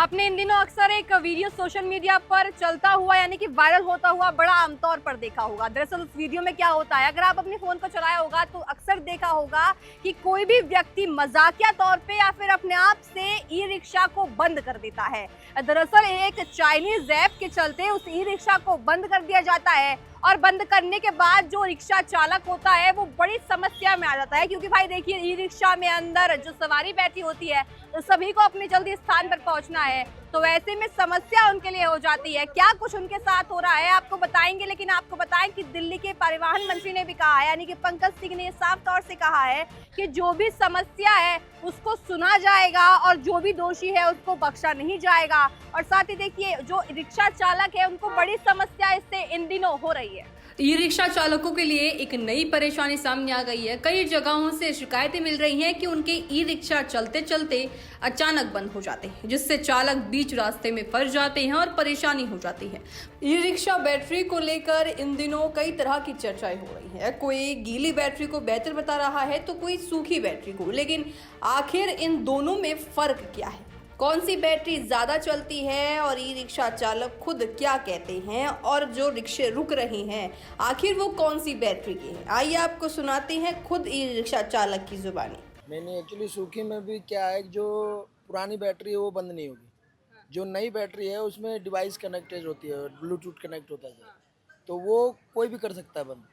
आपने इन दिनों अक्सर एक वीडियो सोशल मीडिया पर चलता हुआ यानी कि वायरल होता हुआ बड़ा आमतौर पर देखा होगा। दरअसल उस वीडियो में क्या होता है, अगर आप अपने फोन को चलाया होगा तो अक्सर देखा होगा कि कोई भी व्यक्ति मजाकिया तौर पे या फिर अपने आप से ई रिक्शा को बंद कर देता है। दरअसल एक चाइनीज ऐप के चलते उस ई रिक्शा को बंद कर दिया जाता है और बंद करने के बाद जो रिक्शा चालक होता है वो बड़ी समस्या में आ जाता है, क्योंकि भाई देखिए ई रिक्शा में अंदर जो सवारी बैठी होती है तो सभी को अपने जल्दी स्थान पर पहुंचना है, तो ऐसे में समस्या उनके लिए हो जाती है। क्या कुछ उनके साथ हो रहा है आपको बताएंगे, लेकिन आपको बताएं कि दिल्ली के परिवहन मंत्री ने भी कहा है, यानी कि पंकज सिंह ने साफ तौर से कहा है कि जो भी समस्या है उसको सुना जाएगा और जो भी दोषी है उसको बख्शा नहीं जाएगा। और साथ ही देखिए जो रिक्शा चालक है उनको बड़ी समस्या इससे इन दिनों हो रही है। ई रिक्शा चालकों के लिए एक नई परेशानी सामने आ गई है। कई जगहों से शिकायतें मिल रही हैं कि उनके ई रिक्शा चलते चलते अचानक बंद हो जाते हैं, जिससे चालक बीच रास्ते में फंस जाते हैं और परेशानी हो जाती है। ई रिक्शा बैटरी को लेकर इन दिनों कई तरह की चर्चाएं हो रही है। कोई गीली बैटरी को बेहतर बता रहा है तो कोई सूखी बैटरी को, लेकिन आखिर इन दोनों में फर्क क्या है? कौन सी बैटरी ज्यादा चलती है और ई रिक्शा चालक खुद क्या कहते हैं, और जो रिक्शे रुक रहे हैं आखिर वो कौन सी बैटरी की है? आइए आपको सुनाते हैं खुद ई रिक्शा चालक की जुबानी। मैंने एक्चुअली सूखी में भी क्या है, जो पुरानी बैटरी है वो बंद नहीं होगी। जो नई बैटरी है उसमें डिवाइस कनेक्टेड होती है, ब्लूटूथ कनेक्ट होता है, तो वो कोई भी कर सकता है बंद।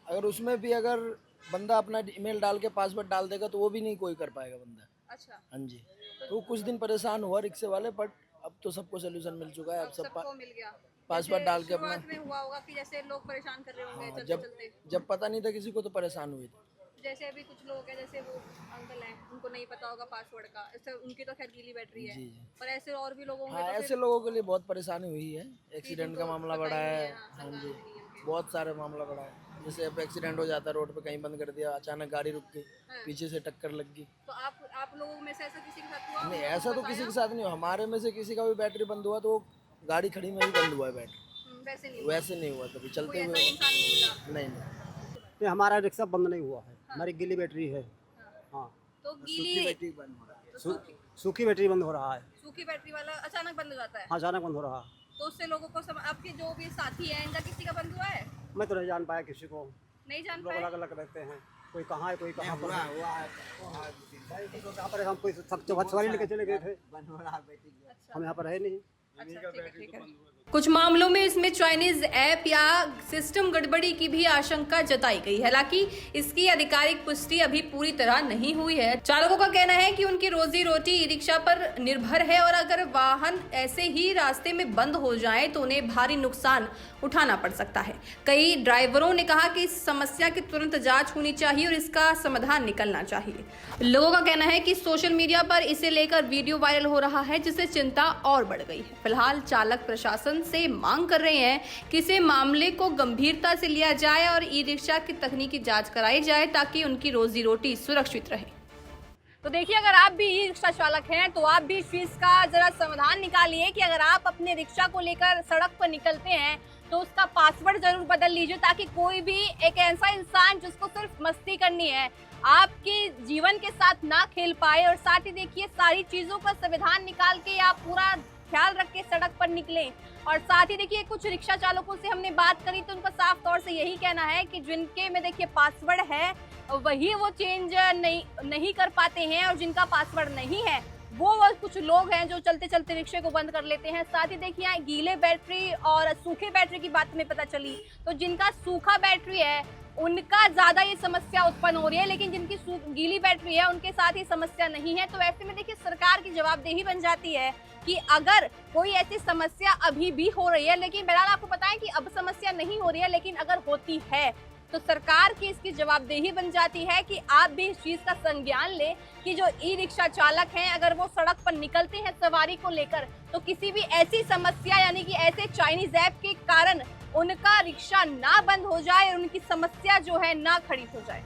अगर उसमें भी अगर बंदा अपना ईमेल डाल के पासवर्ड डाल देगा तो वो भी नहीं कोई कर पाएगा बंदा। अच्छा, हाँ जी, तो कुछ दिन परेशान हुआ रिक्शे वाले, बट अब तो सबको सोल्यूशन मिल चुका है। अब सब सबको मिल गया। पासवर्ड डाल के अपना शुरुआत में हुआ होगा कि जैसे लोग परेशान कर रहे होंगे हाँ, चलते चलते, जब पता नहीं था किसी को तो परेशान हुए थे। जैसे अभी कुछ लोग हैं, जैसे वो अंकल हैं, उनको नहीं पता होगा पासवर्ड का, इससे उनकी तो खैर गीली बैटरी है, जी जी, पर ऐसे और भी लोग होंगे हाँ तो ऐसे लोगों के लिए बहुत परेशानी हुई है। एक्सीडेंट का मामला पता ही बढ़ा नहीं है। है, हाँ जी, नहीं है। बहुत सारे मामला बढ़ा है। जैसे अब एक्सीडेंट हो जाता है, रोड पे कहीं बंद कर दिया, अचानक गाड़ी रुक गई, हाँ। पीछे से टक्कर लग गई। तो आप लोगों में से ऐसा किसी के साथ हुआ? नहीं, उन्होंने ऐसा तो बताया? किसी के साथ नहीं हुआ। हमारे में से किसी का भी बैटरी बंद हुआ तो वो गाड़ी खड़ी में ही बंद हुआ है बैटरी। वैसे नहीं हुआ? वैसे नहीं हुआ कभी कोई चलते ऐसा हुए। इंसान नहीं मिला? नहीं नहीं, हमारा रिक्शा बंद नहीं हुआ है। हमारी गीली बैटरी है। हाँ, तो गीली सूखी बैटरी बंद हो रहा है। सूखी बैटरी वाला अचानक बंद हो जाता है, हाँ, अचानक बंद हो रहा है। तो उससे लोगों को आपके जो भी साथी हैं इनका किसी का बंद हुआ है? मैं तो नहीं जान पाया किसी को। नहीं जान लोग पाए? अलग अलग रहते हैं, कोई कहाँ है कोई कहाँ पर है। यहाँ पर हम कोई सब सवारी लेके चले गए थे, हम यहाँ पर रहे नहीं। अच्छा, ठीक है। कुछ मामलों में इसमें चाइनीज ऐप या सिस्टम गड़बड़ी की भी आशंका जताई गई है। हालांकि इसकी आधिकारिक पुष्टि अभी पूरी तरह नहीं हुई है। चालकों का कहना है कि उनकी रोजी रोटी ई रिक्शा पर निर्भर है और अगर वाहन ऐसे ही रास्ते में बंद हो जाए तो उन्हें भारी नुकसान उठाना पड़ सकता है। कई ड्राइवरों ने कहा कि इस समस्या की तुरंत जांच होनी चाहिए और इसका समाधान निकलना चाहिए। लोगों का कहना है कि सोशल मीडिया पर इसे लेकर वीडियो वायरल हो रहा है, जिससे चिंता और बढ़ गई है। फिलहाल चालक प्रशासन से मांग कर रहे हैं कि इसे मामले को गंभीरता से लिया जाए और ई रिक्शा की तकनीकी जांच कराई जाए ताकि उनकी रोजी रोटी सुरक्षित रहे। तो देखिए, अगर आप भी ई रिक्शा चालक हैं तो आप भी इस चीज का जरा समाधान निकालिए कि अगर आप अपने रिक्शा को लेकर सड़क पर निकलते हैं तो उसका पासवर्ड जरूर बदल लीजिए, ताकि कोई भी एक ऐसा इंसान जिसको सिर्फ मस्ती करनी है आपके जीवन के साथ ना खेल पाए। और साथ ही देखिए, सारी चीजों का संविधान निकाल के आप पूरा ख्याल रख के सड़क पर निकलें। और साथ ही देखिए, कुछ रिक्शा चालकों से हमने बात करी तो उनका साफ तौर से यही कहना है कि जिनके में देखिए पासवर्ड है वही वो चेंज नहीं कर पाते हैं, और जिनका पासवर्ड नहीं है वो कुछ लोग हैं जो चलते चलते रिक्शे को बंद कर लेते हैं। साथ ही देखिए, यहाँ गीले बैटरी और सूखे बैटरी की बात में पता चली तो जिनका सूखा बैटरी है उनका ज्यादा ये समस्या उत्पन्न हो रही है, लेकिन जिनकी गीली बैटरी है उनके साथ ये समस्या नहीं है। तो ऐसे में देखिए, सरकार की जवाबदेही बन जाती है कि अगर कोई ऐसी समस्या अभी भी हो रही है, लेकिन बहरहाल आपको बताएं कि अब समस्या नहीं हो रही है, लेकिन अगर होती है तो सरकार की इसकी जवाबदेही बन जाती है कि आप भी इस चीज का संज्ञान लें कि जो ई रिक्शा चालक हैं अगर वो सड़क पर निकलते हैं सवारी को लेकर तो किसी भी ऐसी समस्या यानी कि ऐसे चाइनीज ऐप के कारण उनका रिक्शा ना बंद हो जाए और उनकी समस्या जो है ना खड़ी हो जाए।